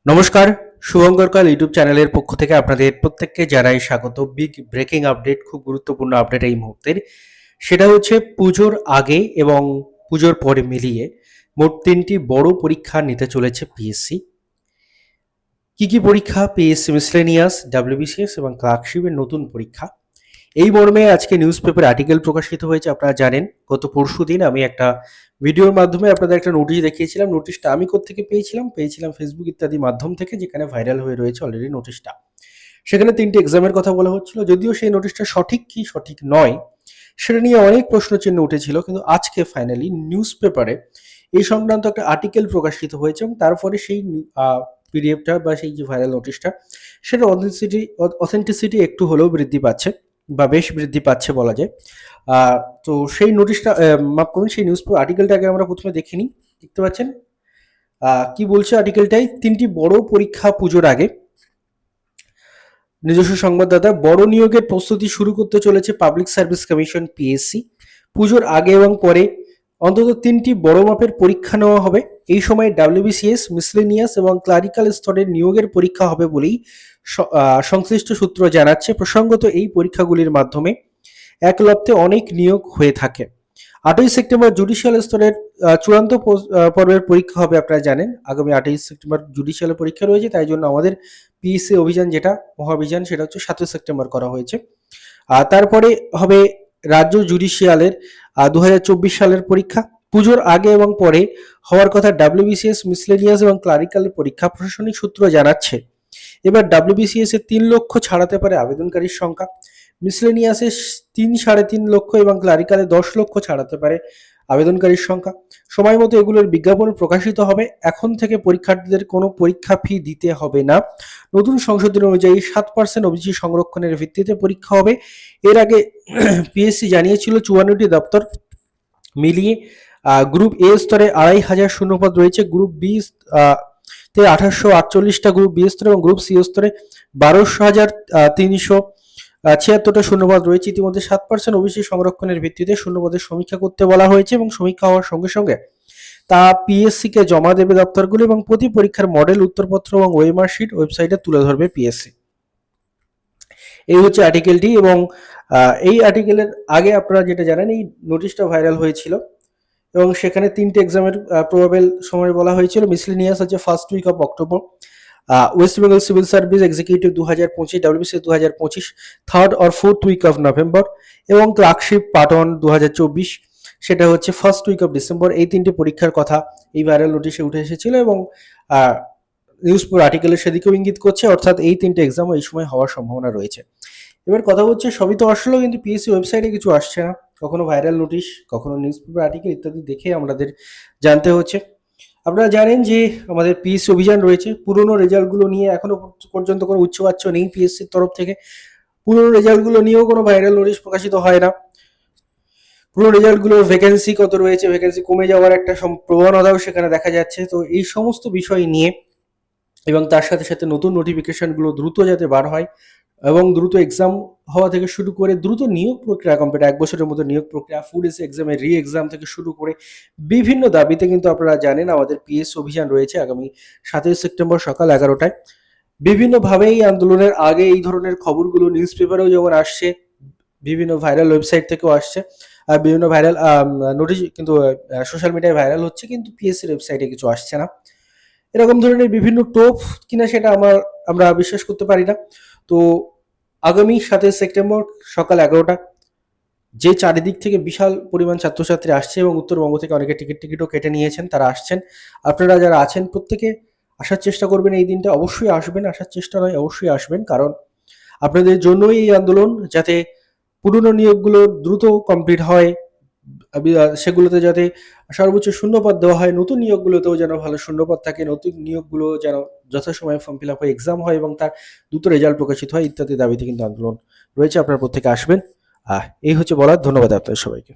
নমস্কার, শুভঙ্কর কাল ইউটিউব চ্যানেলের পক্ষ থেকে আপনাদের প্রত্যেককে জানাই স্বাগত। বিগ ব্রেকিং আপডেট, খুব গুরুত্বপূর্ণ আপডেট এই মুহূর্তের। সেটা হচ্ছে পুজোর আগে এবং পুজোর পরে মিলিয়ে মোট ৩টি বড় পরীক্ষা নিতে চলেছে পিএসসি। কি পরীক্ষা? পিএসসি মিসলেনিয়াস, ডাব্লিউবিসিএস এবং ক্লার্কশিপের নতুন পরীক্ষা। এই মর্মে আজকে নিউজ পেপার আর্টিকেল প্রকাশিত হয়েছে। আপনারা জানেন গত পরশুদিন আমি একটা ভিডিওর মাধ্যমে আপনাদের একটা নোটিশ দেখিয়েছিলাম। নোটিশটা আমি কোত্থেকে পেয়েছিলাম ফেসবুক ইত্যাদি মাধ্যম থেকে, যেখানে ভাইরাল হয়ে রয়েছে অলরেডি নোটিশটা। সেখানে 3টে এক্সামের কথা বলা হচ্ছিল। যদিও সেই নোটিশটা সঠিক কি সঠিক নয় সেটা নিয়ে অনেক প্রশ্নচিহ্ন উঠেছিল, কিন্তু আজকে ফাইনালি নিউজ পেপারে এই সংক্রান্ত একটা আর্টিকেল প্রকাশিত হয়েছে এবং তারপরে সেই পিডিএফটা বা সেই যে ভাইরাল নোটিশটা, সেটা অথেন্টিসিটি একটু হলেও বৃদ্ধি পাচ্ছে বা বেশ বৃদ্ধি পাচ্ছে বলা যায়। তো সেই নোটিশটা, মাফ করুন, সেই নিউজ আর্টিকেলটাকে আমরা প্রথমে দেখে নিই। দেখতে পাচ্ছেন কি বলছে আর্টিকেলটাই? 3টি বড় পরীক্ষা পুজোর আগে। নিজস্ব সংবাদদাতা, বড় নিয়োগের প্রস্তুতি শুরু করতে চলেছে পাবলিক সার্ভিস কমিশন পিএসসি। পুজোর আগে এবং পরে অন্তত 3টি বড় মাপের পরীক্ষা নেওয়া হবে। এই সময় ডাব্লিউবিসিএস, মিসলেনিয়াস এবং ক্লারিক্যাল স্তরের নিয়োগের পরীক্ষা হবে বলেই সংশ্লিষ্ট সূত্র জানাচ্ছে। প্রসঙ্গত, এই পরীক্ষাগুলির মাধ্যমে এক লপ্তে অনেক নিয়োগ হয়ে থাকে। 8ই সেপ্টেম্বর জুডিশিয়াল স্তরের চূড়ান্ত পর্বের পরীক্ষা হবে। আপনারা জানেন আগামী 8ই সেপ্টেম্বর জুডিশিয়াল পরীক্ষা রয়েছে, তাই জন্য আমাদের পিএসসি অভিযান, যেটা মহাভিযান, সেটা হচ্ছে 7ই সেপ্টেম্বর করা হয়েছে। তারপরে হবে রাজ্য জুডিশিয়ালের 2024 সালের পরীক্ষা। পুজোর আগে এবং পরে হওয়ার কথা ডাব্লিউবিসিএস, মিসলেনিয়াস এবং ক্লারিক্যালের পরীক্ষা। প্রশাসনিক সূত্র জানাচ্ছে এবার ডাব্লিউবিসিএস এর 3 লক্ষ ছাড়াতে পারে আবেদনকারীর সংখ্যা, মিসলেনিয়াসের 3.5 লক্ষ এবং ক্লারিক্যালে 10 লক্ষ ছাড়াতে পারে আবেদনকারীর সংখ্যা। সময় মতো এগুলোর বিজ্ঞাপন প্রকাশিত হবে। এখন থেকে পরীক্ষার্থীদের কোনো পরীক্ষা ফি দিতে হবে না। নতুন সংশোধনী অনুযায়ী 7% ওবিসি সংরক্ষণের ভিত্তিতে পরীক্ষা হবে। এর আগে পিএসসি জানিয়েছিল 54টি দপ্তর মিলিয়ে গ্রুপ এ স্তরে 2500 শূন্যপদ রয়েছে, গ্রুপ বি তে 1848টা, গ্রুপ বি স্তরে এবং গ্রুপ সি স্তরে 12,376টা শূন্যপদ রয়েছে। ইতিমধ্যে 7% ওবিসি সংরক্ষণের ভিত্তিতে শূন্যপদের সমীক্ষা করতে বলা হয়েছে এবং সমীক্ষা হওয়ার সঙ্গে সঙ্গে তা পিএসসি কে জমা দেবে দপ্তরগুলি এবং প্রতি পরীক্ষার মডেল, উত্তরপত্র এবং ওএমআর শিট ওয়েবসাইটে তুলে ধরবে পিএসসি। এই হচ্ছে আর্টিকেলটি। এবং এই আর্টিকেলের আগে আপনারা যেটা জানেন, এই নোটিশটা ভাইরাল হয়েছিল এবং সেখানে 3টে এক্সামের প্রবাবেল সময় বলা হয়েছিল। মিসলেনিয়াস হচ্ছে first week of October, West Bengal civil service executive 2025, WBCS 2025 third or fourth week of November এবং ক্লার্কশিপ পার্ট 1 2024, সেটা হচ্ছে ফার্স্ট উইক অফ ডিসেম্বর। এই 3টে পরীক্ষার কথা এই ভাইরাল নোটিশে উঠে এসেছিল এবং নিউজ আর্টিকেলের সেদিকেও ইঙ্গিত করছে, অর্থাৎ এই 3টে এক্সাম এই সময় হওয়ার সম্ভাবনা রয়েছে। এবার কথা হচ্ছে, সবই তো আসলেও কিন্তু পিএসসি ওয়েবসাইটে কিছু আসছে না, কখনো ভাইরাল নোটিশ, কখনো নিউজ পেপার আর্টিকেল ইত্যাদি দেখে আমাদের জানতে হচ্ছে। আপনারা জানেন যে আমাদের পিএসসি অভিযান রয়েছে। পুরনো রেজাল্টগুলো নিয়ে এখনো পর্যন্ত কোনো উচ্চবাচ্য নেই পিএসসির তরফ থেকে। পুরনো রেজাল্টগুলো নিয়েও কোনো ভাইরাল নোটিশ প্রকাশিত হয় না। পুরো রেজাল্টগুলোর ভ্যাকেন্সি কত রয়েছে, ভ্যাকেন্সি কমে যাওয়ার একটা প্রবণতাও সেখানে দেখা যাচ্ছে। তো এই সমস্ত বিষয় নিয়ে এবং তার সাথে সাথে নতুন নোটিফিকেশনগুলো দ্রুত যাতে বার হয় এবং দ্রুত এক্সাম হওয়া থেকে শুরু করে দ্রুত নিয়োগ প্রক্রিয়া কমপ্লিট, 1 বছরের মধ্যে নিয়োগ প্রক্রিয়া, ফুড এসে এক্সামের রি এক্সাম থেকে শুরু করে বিভিন্ন দাবিতে কিন্তু আপনারা জানেন আমাদের পিএসসি অভিযান রয়েছে আগামী 7ই সেপ্টেম্বর সকাল 11টায়। বিভিন্নভাবে এই আন্দোলনের আগে এই ধরনের খবরগুলো নিউজ পেপারেও যেমন আসছে, বিভিন্ন ভাইরাল ওয়েবসাইট থেকেও আসছে, আর বিভিন্ন ভাইরাল নোটিশ কিন্তু সোশ্যাল মিডিয়ায় ভাইরাল হচ্ছে, কিন্তু পিএসসির ওয়েবসাইটে কিছু আসছে না। এরকম ধরনের বিভিন্ন টোপ কিনা সেটা আমরা বিশ্বাস করতে পারি না। তো আগামী 7ই সেপ্টেম্বর সকাল 11টা, যে চারিদিক থেকে বিশাল পরিমাণ ছাত্রছাত্রী আসছে এবং উত্তরবঙ্গ থেকে অনেকে টিকিটও কেটে নিয়েছেন, তারা আসছেন। আপনারা যারা আছেন প্রত্যেকে আসার চেষ্টা করবেন এই দিনটা, অবশ্যই আসবেন, আসার চেষ্টা নয় অবশ্যই আসবেন, কারণ আপনাদের জন্যই এই আন্দোলন, যাতে পুরনো নিয়োগগুলো দ্রুত কমপ্লিট হয়, সেগুলোতে যাতে সর্বোচ্চ শূন্যপদ দেওয়া হয়, নতুন নিয়োগগুলোতেও যেন ভালো শূন্যপদ থাকে, নতুন নিয়োগগুলো যেন যথাসময়ে ফর্ম ফিল আপ হয়, এক্সাম হয় এবং তার দ্রুত রেজাল্ট প্রকাশিত হয় ইত্যাদি দাবিতে কিন্তু আন্দোলন রয়েছে। আপনারা প্রত্যেকে আসবেন। এই হচ্ছে বলার। ধন্যবাদ আপনাদের সবাইকে।